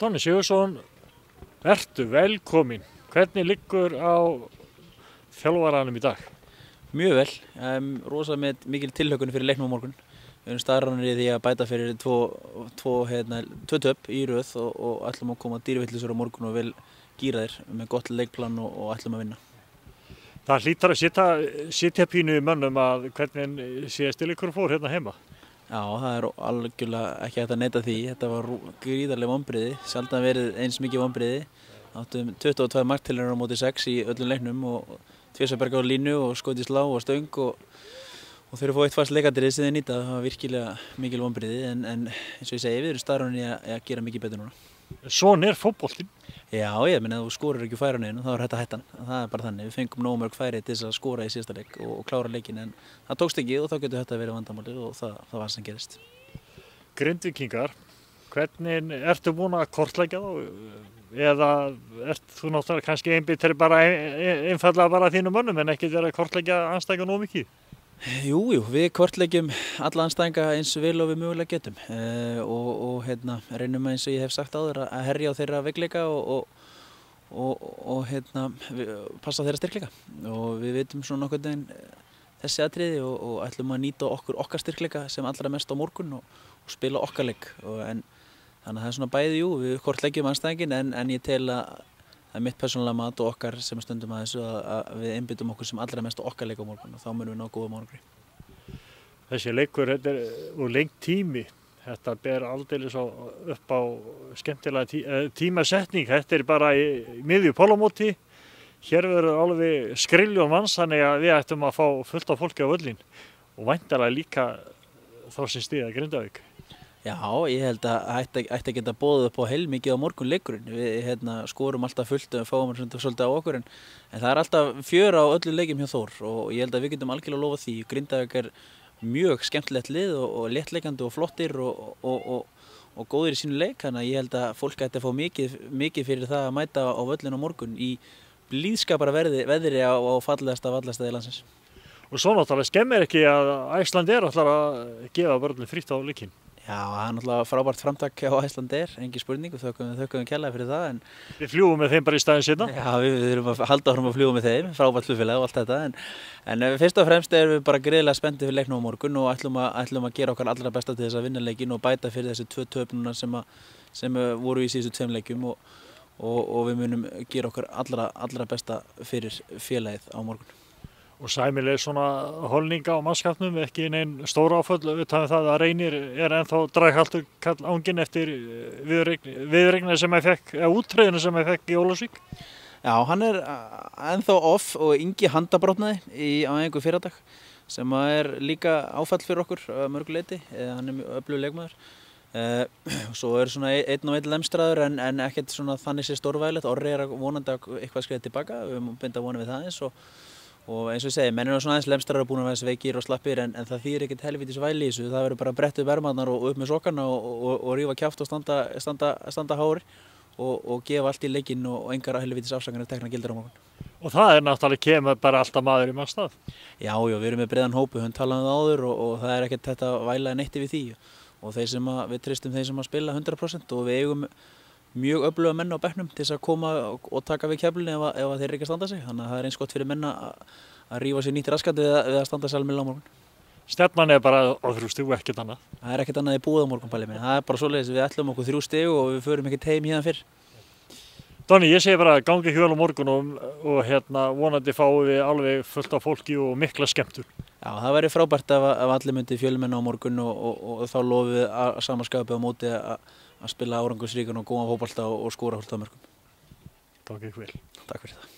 Donni Sigurðsson, vertu velkominn. Hvernig liggur á þjálfaranum í dag? Mjög vel, rosa með mikil tilhlökkun fyrir leiknum á morgun. Við erum staðráðnir í því að bæta fyrir tvö töp í röð og ætlum að koma dýrvillisur á morgun og vel gíraðir með gott leikplan og ætlum að vinna. Það hlýtur að sitja pínu í mönnum að hvernig síðasti leikur fór hérna heima. Já, það er algjörlega ekki hægt að neita því. Þetta var gríðarleg vonbrigði, sjaldan verið eins mikið vonbrigði. Áttum 22 marktilraunir á móti 6 í öllum leiknum og tvisvar á línu og skotið slá og stöng og þeir eru fóð eitt fast leikadrið sem þeir nýta. Það var virkilega mikil vonbrigði en eins og ég segi, við erum staðráðnir í að gera mikið betur núna. Svona er fótboltinn. Já, ég meina ef þú skorar ekki færi á neinu, þá er þetta hættan. Það er bara þannig. Við fengum nógu mörg færi til þess að skora í síðasta leik og klára leikinn en það tókst ekki og þá getur þetta verið vandamálið og það var sem gerist. Grindvíkingar, hvernig ertu búin að kortleggja þá? Eða ert þú náttúrulega kannski einbyttir bara einfallega bara þínum mönnum en ekki verið að kortleggja andstæðinga nógu mikið? Jú, við kortleggjum alla andstæðinga eins vel og við mögulega getum og reynum eins og ég hef sagt áður að herja á þeirra veikleika og passa þeirra styrkleika og við vitum svona nokkurn veginn þessi atriði og ætlum að nýta okkar styrkleika sem allra mest á morgun og spila okkar leik þannig að það er svona bæði, jú, við kortleggjum andstæðingin en ég tel að það er mitt persónulega mat og okkar sem stundum að þessu að við einbyttum okkur sem allra mest okkar leik á morgun og þá munum við ná góðum árangri. Þessi leikur, þetta er úr lengt tími, þetta ber aldeilis upp á skemmtilega tímasetning, þetta er bara í miðju pólamóti, hér verður alveg skrilljón manns þannig að við ættum að fá fullt af fólki á völlinn og væntanlega líka þá sem styðja Grindavík. Já, ég held að ætti að geta boðið upp á heilmikið á morgun leikurinn. Við skorum alltaf fullt og fáum svolítið á okkur en það er alltaf fjör á öllu leikjum hjá Þór og ég held að við getum algjörlega lofað því. Grindavík er mjög skemmtilegt lið og léttleikandi og flottir og góðir í sínu leik þannig að ég held að fólk ætti að fá mikið fyrir það að mæta á völlinn á morgun í blíðskapara veðri á fallegasta vallastæði landsins. Og svo náttúrulega skemmir ekki að Icelandair ætlar að gefa börnum frítt á leikinn. Já, það er náttúrulega frábært framtak á Icelandair, engin spurning og þökkum kærlega fyrir það. Við fljúum með þeim bara í staðinn seinna? Já, við erum að halda áfram að fljúga með þeim, frábært flugfélag og allt þetta en fyrst og fremst erum við bara greiðlega spenntir fyrir leiknum á morgun og ætlum að gera okkar allra besta til þess að vinna leikinn og bæta fyrir þessi 2 töp núna sem voru í síðustu 2 leikjum og við munum gera okkar allra besta fyrir félagið á morgun. Og sæmileg svona holninga á mannskapnum, ekki neinn stóra áföll utan það að Reynir er ennþá draghaltur kall ánginn eftir viðregnið sem ég fekk, eða útreiðinu sem ég fekk í Ólafsvík. Já, hann er ennþá off og Ingi handabrotnaði á einhver fyrradag sem er líka áfall fyrir okkur mörgu leyti, hann er mjög öflugur leikmaður. Svo er svona einn og einn lemstraður en ekkert svona þannig sé stórvægilegt, Orri er vonandi eitthvað skriðið tilbaka, við erum beint að vona við það eins og eins og ég segi, menn eru svona aðeins lemstrar búin að vera veikir og slappir en það þýðir ekkert helvítis væli í þessu, það verður bara að bretta upp ermarnar og upp með sokkana og rífa kjaft og standa hári og gefa allt í leikinn og engar helvítis afsakanir tekna gildir á morgun. Og það er náttúrulega kemur bara alltaf maður í mannstað. Já, við erum með breiðan hóp, við höfum talað um það áður og það er ekkert þetta væla neitt yfir því og við treystum þeim sem að spila 100% og við eigum mjög öfluga menn á bekknum til þess að koma og taka við keflinu ef þeir eru ekki að standa sig. Þannig að það er eins gott fyrir menn að rífa sér nýtt raskat við að standa sig alveg á morgun. Stefnan er bara á 3 stig og ekkert annað. Það er ekkert annað í búið á morgun, Palli minn. Það er bara svoleiðis, við ætlum okkur 3 stig og við förum ekkert heim hérna fyrr. Donni, ég segi bara gangi hjól á morgun og vonandi fáum við alveg fullt af fólki og mikla skemmtun. Já, það væri frábært ef allir myndi fjölmenna á morgun og þá lofum við að samanskapi á móti að spila árangursríkan og góðan fótbolta og skora fullt af mörkum. Gangi vel. Takk fyrir það.